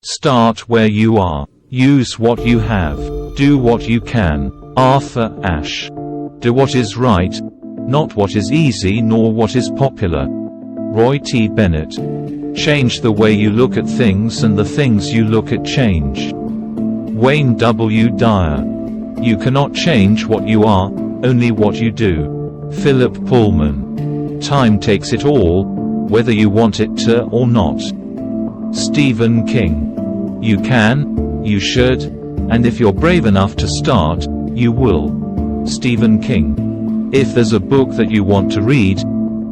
Start where you are. Use what you have. Do what you can. Arthur Ashe. Do what is right, not what is easy nor what is popular. Roy T. Bennett. Change the way you look at things and the things you look at change. Wayne W. Dyer. You cannot change what you are, only what you do. Philip Pullman. Time takes it all, whether you want it to or not. Stephen King. You can, you should, and if you're brave enough to start, you will. Stephen King. If there's a book that you want to read,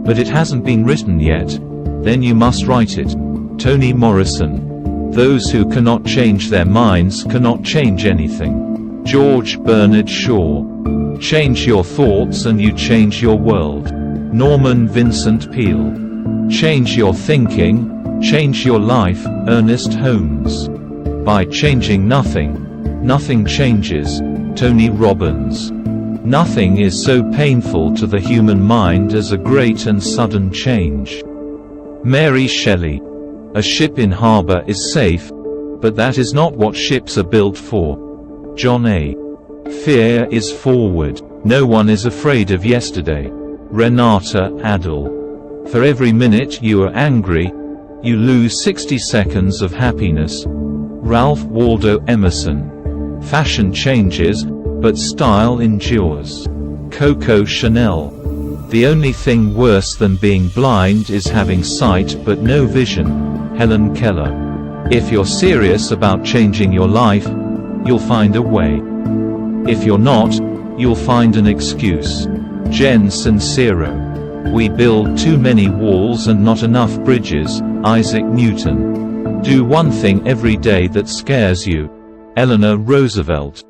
but it hasn't been written yet, then you must write it. Toni Morrison. Those who cannot change their minds cannot change anything. George Bernard Shaw. Change your thoughts and you change your world. Norman Vincent Peale. Change your thinking, change your life. Ernest Holmes. By changing nothing, nothing changes. Tony Robbins. Nothing is so painful to the human mind as a great and sudden change. Mary Shelley. A ship in harbor is safe, but that is not what ships are built for. John A. Fear is forward. No one is afraid of yesterday. Renata Adel. For every minute you are angry, you lose 60 seconds of happiness. Ralph Waldo Emerson. Fashion changes, but style endures. Coco Chanel. The only thing worse than being blind is having sight but no vision. Helen Keller. If you're serious about changing your life, you'll find a way. If you're not, you'll find an excuse. Jen Sincero. We build too many walls and not enough bridges. Isaac Newton. Do one thing every day that scares you. Eleanor Roosevelt.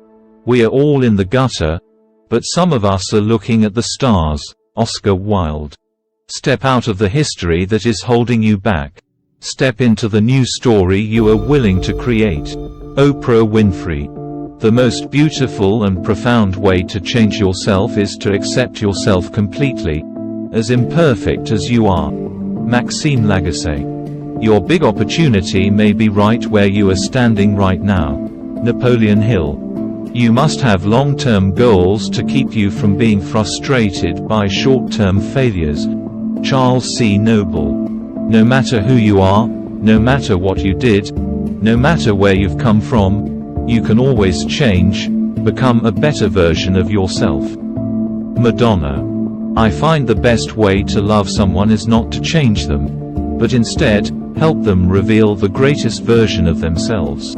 We are all in the gutter, but some of us are looking at the stars. Oscar Wilde. Step out of the history that is holding you back. Step into the new story you are willing to create. Oprah Winfrey. The most beautiful and profound way to change yourself is to accept yourself completely, as imperfect as you are. Maxime Lagacé. Your big opportunity may be right where you are standing right now. Napoleon Hill. You must have long-term goals to keep you from being frustrated by short-term failures. Charles C. Noble. No matter who you are, no matter what you did, no matter where you've come from, you can always change, become a better version of yourself. Madonna. I find the best way to love someone is not to change them, but instead, help them reveal the greatest version of themselves.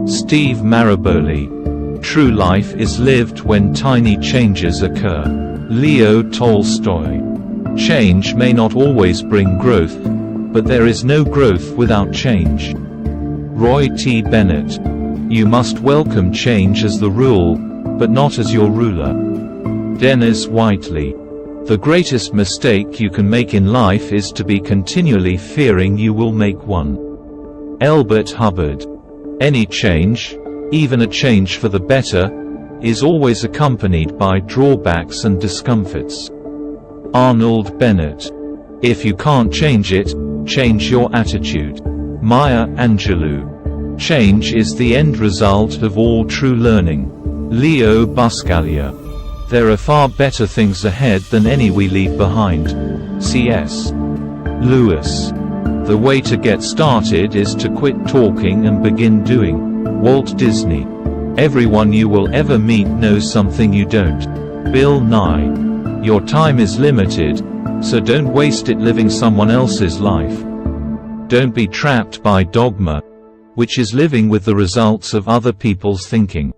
Steve Maraboli. True life is lived when tiny changes occur. Leo Tolstoy. Change may not always bring growth, but there is no growth without change. Roy T. Bennett. You must welcome change as the rule, but not as your ruler. Dennis Whiteley. The greatest mistake you can make in life is to be continually fearing you will make one. Elbert Hubbard. Any change, even a change for the better, is always accompanied by drawbacks and discomforts. Arnold Bennett. If you can't change it, change your attitude. Maya Angelou. Change is the end result of all true learning. Leo Buscaglia. There are far better things ahead than any we leave behind. C.S. Lewis. The way to get started is to quit talking and begin doing. Walt Disney. Everyone you will ever meet knows something you don't. Bill Nye. Your time is limited, so don't waste it living someone else's life. Don't be trapped by dogma, which is living with the results of other people's thinking.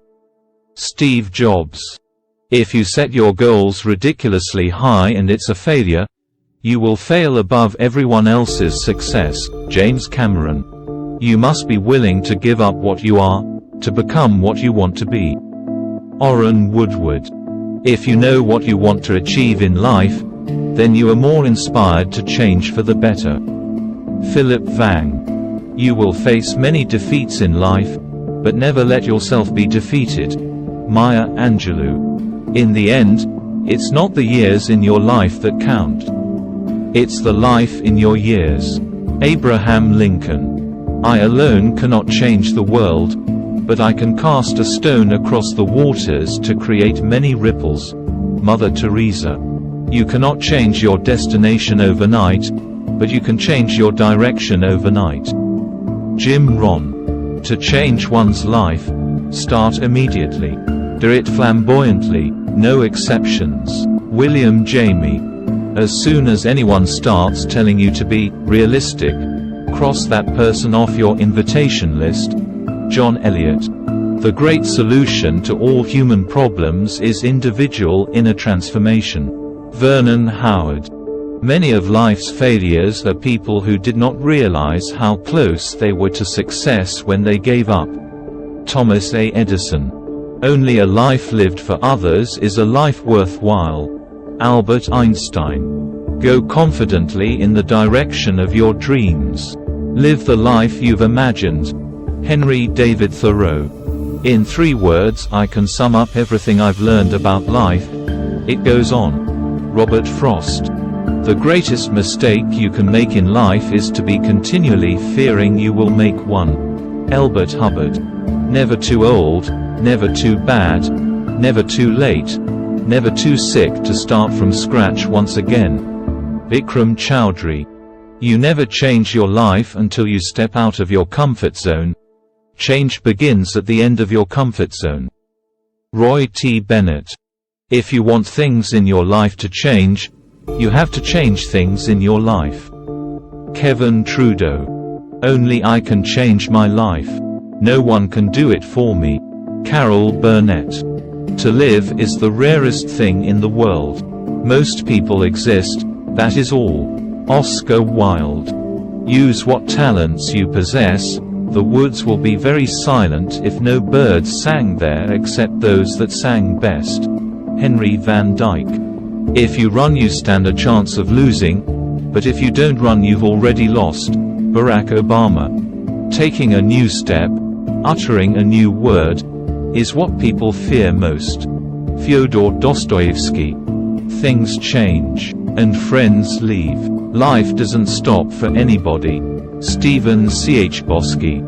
Steve Jobs. If you set your goals ridiculously high and it's a failure, you will fail above everyone else's success. James Cameron. You must be willing to give up what you are, to become what you want to be. Orrin Woodward. If you know what you want to achieve in life, then you are more inspired to change for the better. Philip Vang. You will face many defeats in life, but never let yourself be defeated. Maya Angelou. In the end, it's not the years in your life that count. It's the life in your years. Abraham Lincoln. I alone cannot change the world, but I can cast a stone across the waters to create many ripples. Mother Teresa. You cannot change your destination overnight, but you can change your direction overnight. Jim Rohn. To change one's life, start immediately. Do it flamboyantly, no exceptions. William Jamie. As soon as anyone starts telling you to be realistic, cross that person off your invitation list. John Eliot. The great solution to all human problems is individual inner transformation. Vernon Howard. Many of life's failures are people who did not realize how close they were to success when they gave up. Thomas A. Edison. Only a life lived for others is a life worthwhile. Albert Einstein. Go confidently in the direction of your dreams. Live the life you've imagined. Henry David Thoreau. In 3 words I can sum up everything I've learned about life. It goes on. Robert Frost. The greatest mistake you can make in life is to be continually fearing you will make one. Elbert Hubbard. Never too old, never too bad, never too late, never too sick to start from scratch once again. Vikram Chowdhury. You never change your life until you step out of your comfort zone. Change begins at the end of your comfort zone. Roy T. Bennett. If you want things in your life to change, you have to change things in your life. Kevin Trudeau. Only I can change my life. No one can do it for me. Carol Burnett. To live is the rarest thing in the world. Most people exist, that is all. Oscar Wilde. Use what talents you possess. The woods will be very silent if no birds sang there except those that sang best. Henry Van Dyke. If you run you stand a chance of losing, but if you don't run you've already lost. Barack Obama. Taking a new step, uttering a new word, is what people fear most. Fyodor Dostoevsky. Things change, and friends leave. Life doesn't stop for anybody. Stephen C.H. Bosky.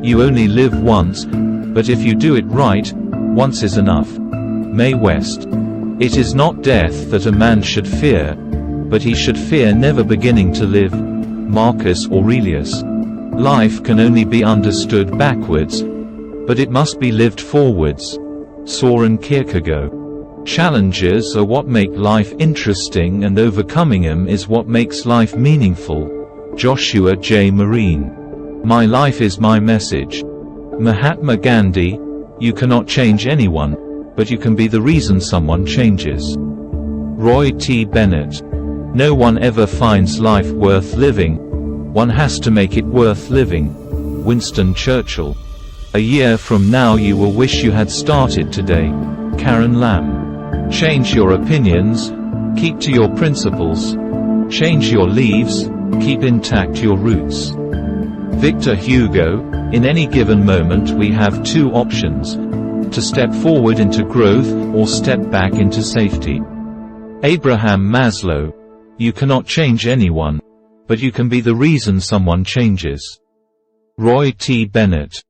You only live once, but if you do it right, once is enough. Mae West. It is not death that a man should fear, but he should fear never beginning to live. Marcus Aurelius. Life can only be understood backwards, but it must be lived forwards. Soren Kierkegaard. Challenges are what make life interesting and overcoming them is what makes life meaningful. Joshua J. Marine. My life is my message. Mahatma Gandhi. You cannot change anyone, but you can be the reason someone changes. Roy T. Bennett. No one ever finds life worth living. One has to make it worth living. Winston Churchill. A year from now you will wish you had started today. Karen Lamb. Change your opinions, keep to your principles. Change your leaves, keep intact your roots. Victor Hugo. In any given moment we have 2 options: to step forward into growth, or step back into safety. Abraham Maslow. You cannot change anyone, but you can be the reason someone changes. Roy T. Bennett.